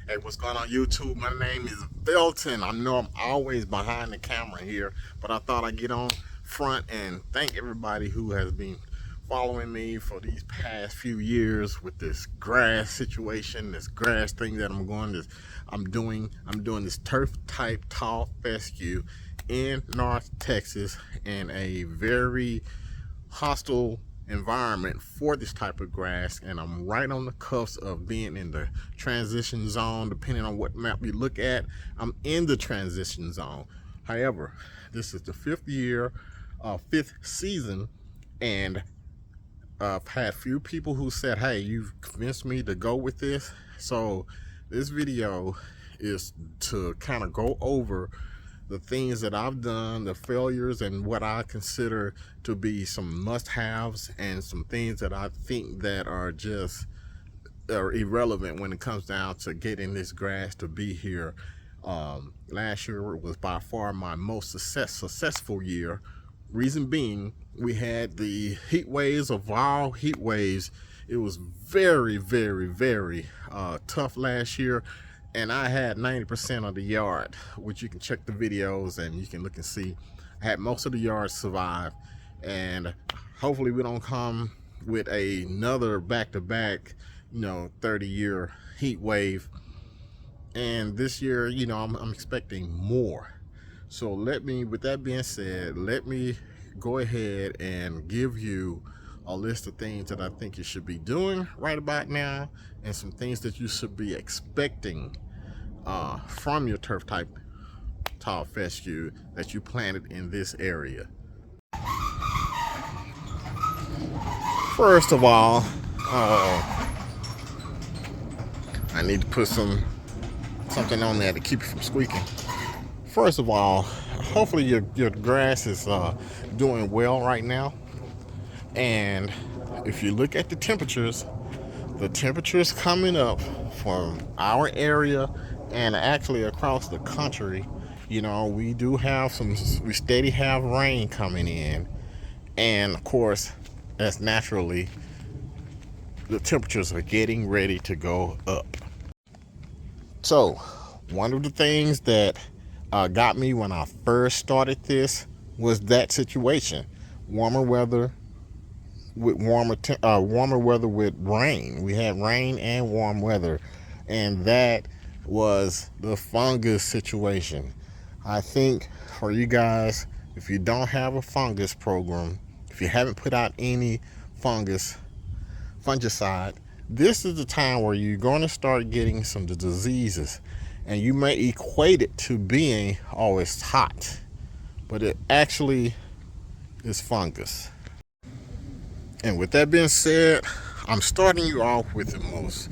Hey, what's going on YouTube? My name is Belton. I know I'm always behind the camera here, but I thought I'd get on front and thank everybody who has been following me for these past few years with this grass situation, this grass thing that I'm doing this turf type tall fescue in North Texas in a very hostile environment for this type of grass, and I'm right on the cusp of being in the transition zone. Depending on what map you look at, I'm in the transition zone. However, this is the fifth season, and I've had few people who said, hey, you've convinced me to go with this. So this video is to kind of go over the things that I've done, the failures, and what I consider to be some must-haves, and some things that I think that are just irrelevant when it comes down to getting this grass to be here. Last year was by far my most successful year. Reason being, we had the heat waves of all heat waves. It was very, very, very tough last year, and I had 90% of the yard, which you can check the videos and you can look and see. I had most of the yard survive, and hopefully we don't come with another back-to-back 30-year heat wave. And this year, I'm expecting more. So with that being said, let me go ahead and give you a list of things that I think you should be doing right about now, and some things that you should be expecting from your turf type tall fescue that you planted in this area. First of all, I need to put something on there to keep it from squeaking. First of all, hopefully your grass is doing well right now. And if you look at the temperatures coming up from our area and actually across the country, we steady have rain coming in. And of course, that's naturally, the temperatures are getting ready to go up. So one of the things that got me when I first started this was that situation. Warmer weather with warmer weather with rain. We had rain and warm weather, and that was the fungus situation. I think for you guys, if you don't have a fungus program, if you haven't put out any fungicide, this is the time where you're going to start getting some diseases, and you may equate it to being always hot, but it actually is fungus. And with that being said, I'm starting you off with the most.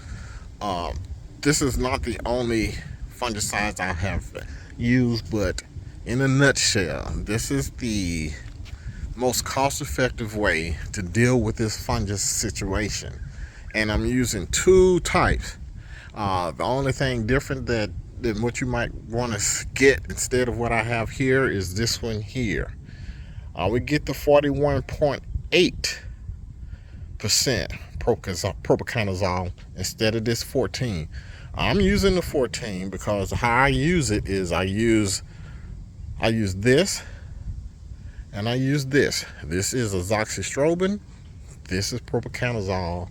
This is not the only fungicides I have used, but in a nutshell, this is the most cost-effective way to deal with this fungus situation. And I'm using two types. The only thing different than what you might want to get instead of what I have here is this one here. We get the 41.8% propiconazole instead of this 14. I'm using the 14 because how I use it is I use this and I use this. This is azoxystrobin, this is propiconazole,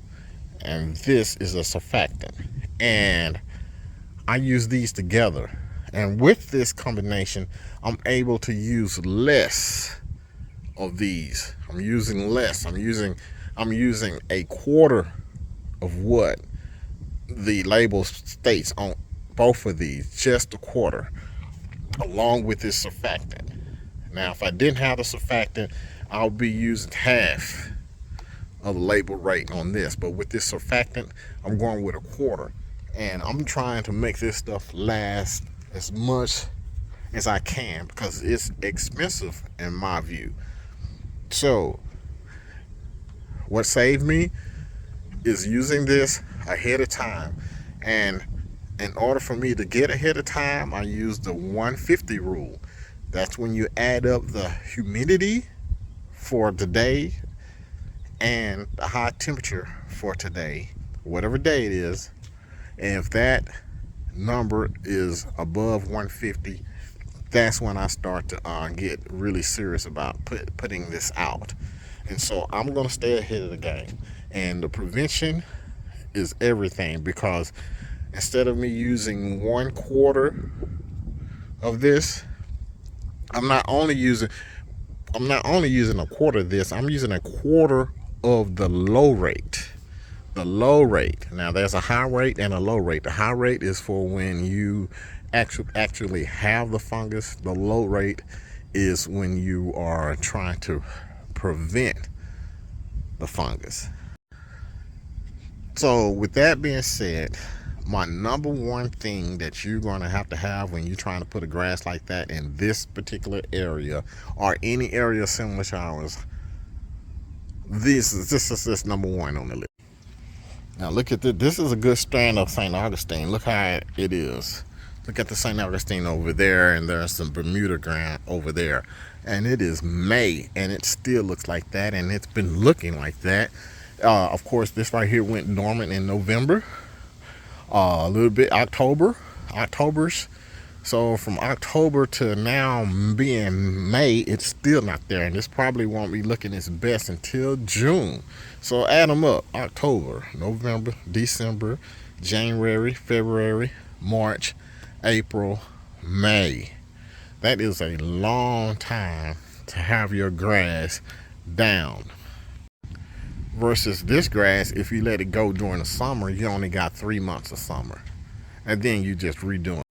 and this is a surfactant. And I use these together. And with this combination, I'm able to use less of these. I'm using less. I'm using a quarter of what the label states on both of these, just a quarter, along with this surfactant. Now, if I didn't have the surfactant, I'll be using half of the label rate on this. But with this surfactant, I'm going with a quarter. And I'm trying to make this stuff last as much as I can because it's expensive in my view. So what saved me is using this ahead of time. And in order for me to get ahead of time, I use the 150 rule. That's when you add up the humidity for today and the high temperature for today, whatever day it is. And if that number is above 150, that's when I start to get really serious about putting this out. And so I'm going to stay ahead of the game. And the prevention is everything, because instead of me using 1/4 of this, I'm not only using a quarter of this, I'm using a quarter of the low rate. The low rate. Now there's a high rate and a low rate. The high rate is for when you actually have the fungus. The low rate is when you are trying to prevent the fungus. So with that being said, my number one thing that you're going to have when you're trying to put a grass like that in this particular area or any area similar to ours, this is number one on the list. Now look at this. This is a good strand of St. Augustine. Look how it is. Look at the St. Augustine over there, and there's some Bermuda ground over there. And it is May, and it still looks like that, and it's been looking like that. Of course, this right here went dormant in November. A little bit October's. So from October to now being May, it's still not there, and this probably won't be looking its best until June. So add them up: October, November, December, January, February, March, April, May. That is a long time to have your grass down. Versus this grass, if you let it go during the summer, you only got 3 months of summer, and then you just redo it.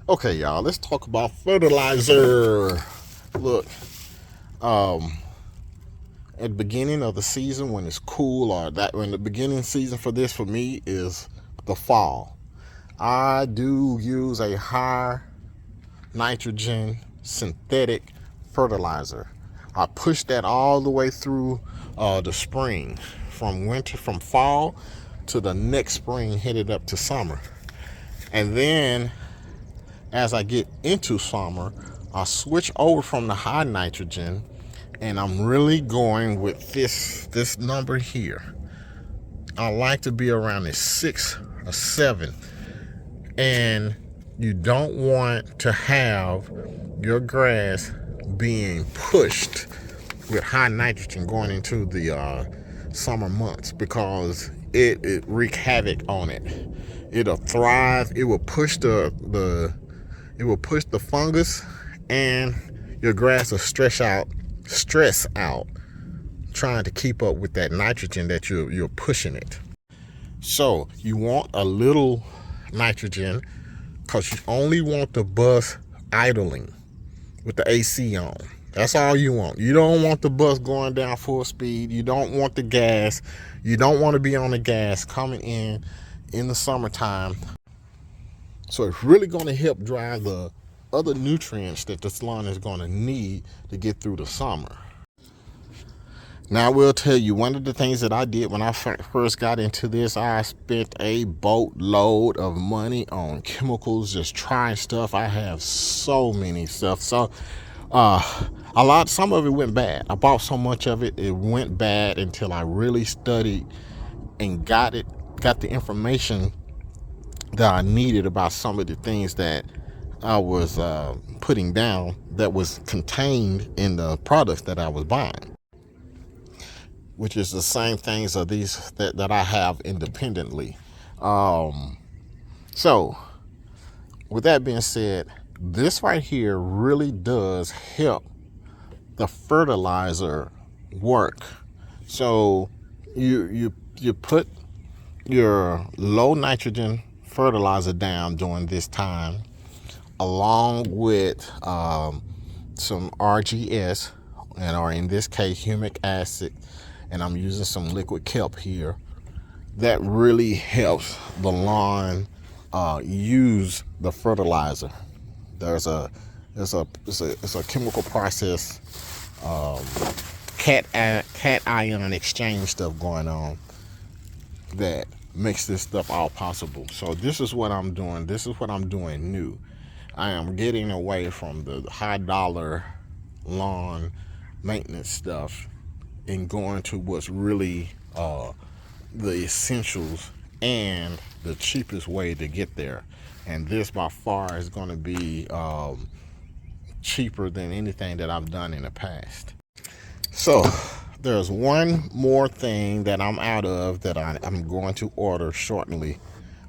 Okay, y'all, let's talk about fertilizer. Look, at the beginning of the season, when it's cool, or that when the beginning season for this for me is the fall, I do use a high nitrogen synthetic fertilizer. I push that all the way through the spring, from fall to the next spring, headed up to summer. And then as I get into summer, I switch over from the high nitrogen, and I'm really going with this number here. I like to be around a 6 or 7. And you don't want to have your grass being pushed with high nitrogen going into the summer months, because it wreak havoc on it. It'll thrive. It will push the fungus, and your grass will stress out trying to keep up with that nitrogen that you're pushing it. So you want a little nitrogen, because you only want the bus idling with the AC on. That's all you want. You don't want the bus going down full speed. You don't want the gas. You don't want to be on the gas coming in the summertime. So it's really going to help drive the other nutrients that this lawn is going to need to get through the summer. Now I will tell you, one of the things that I did when I first got into this, I spent a boatload of money on chemicals, just trying stuff. I have so many stuff. So some of it went bad. I bought so much of it, it went bad until I really studied and got the information that I needed about some of the things that I was putting down that was contained in the products that I was buying, which is the same things of these that I have independently. So with that being said, this right here really does help the fertilizer work. So you put your low nitrogen fertilizer down during this time, along with some RGS, or in this case humic acid, and I'm using some liquid kelp here. That really helps the lawn use the fertilizer. It's a chemical process, cation exchange stuff going on that makes this stuff all possible. So this is what I'm doing. This is what I'm doing new. I am getting away from the high dollar lawn maintenance stuff and going to what's really the essentials and the cheapest way to get there, and this by far is going to be cheaper than anything that I've done in the past. So there's one more thing that I'm out of that I'm going to order shortly,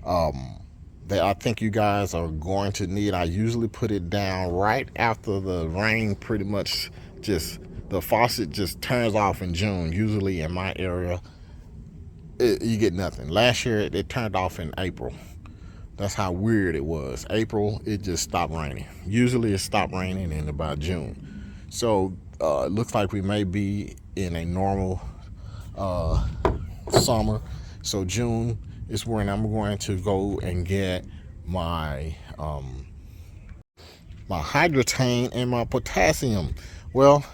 that I think you guys are going to need. I usually put it down right after the rain, pretty much just the faucet just turns off in June. Usually in my area, you get nothing. Last year it turned off in April. That's how weird it was. April, it just stopped raining. Usually it stopped raining in about June. So it looks like we may be in a normal summer. So June is when I'm going to go and get my my hydrotane and my potassium. Well,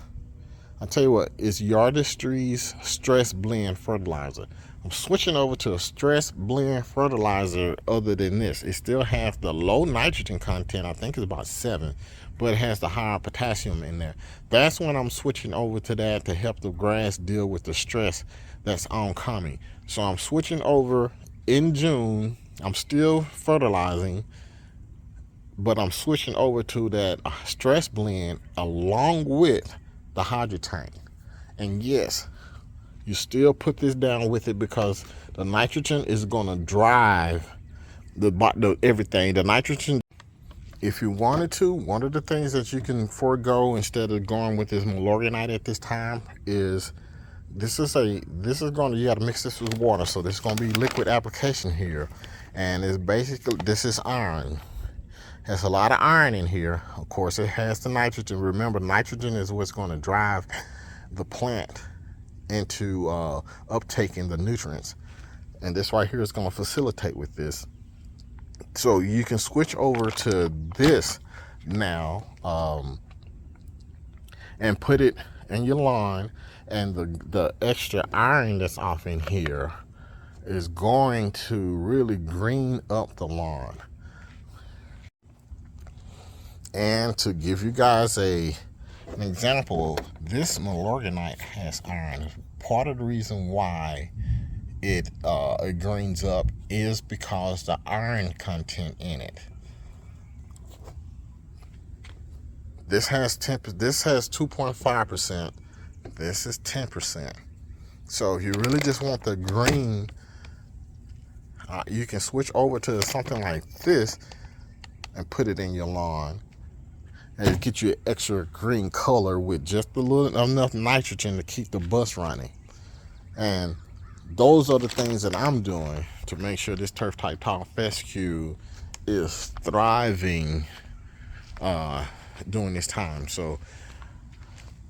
I tell you what, it's Yardistry's Stress Blend Fertilizer. I'm switching over to a Stress Blend Fertilizer other than this. It still has the low nitrogen content, I think it's about 7, but it has the higher potassium in there. That's when I'm switching over to that to help the grass deal with the stress that's oncoming. So I'm switching over in June. I'm still fertilizing, but I'm switching over to that Stress Blend along with the hydrotane. And yes, you still put this down with it because the nitrogen is going to drive the everything. The nitrogen, if you wanted to, one of the things that you can forego instead of going with this Milorganite at this time is you got to mix this with water. So there's going to be liquid application here, and it's basically, this is iron. Has a lot of iron in here. Of course, it has the nitrogen. Remember, nitrogen is what's going to drive the plant into uptaking the nutrients, and this right here is going to facilitate with this. So you can switch over to this now and put it in your lawn, and the extra iron that's off in here is going to really green up the lawn. And to give you guys an example, this Milorganite has iron. Part of the reason why it greens up is because the iron content in it. This has 2.5%. This is 10%. So if you really just want the green, you can switch over to something like this and put it in your lawn, and get you an extra green color with just enough nitrogen to keep the bus running. And those are the things that I'm doing to make sure this turf type tall fescue is thriving during this time. So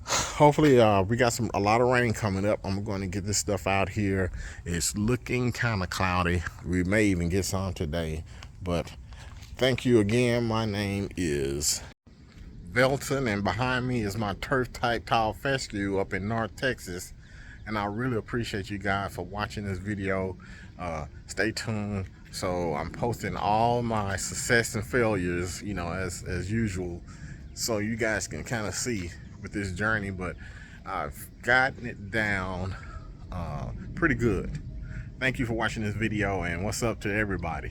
hopefully we got a lot of rain coming up. I'm going to get this stuff out here. It's looking kind of cloudy. We may even get some today, but thank you again. My name is Velton, and behind me is my turf type tall fescue up in North Texas. And I really appreciate you guys for watching this video. Stay tuned. So I'm posting all my success and failures, you know, as usual, so you guys can kind of see with this journey. But I've gotten it down pretty good. Thank you for watching this video, and what's up to everybody.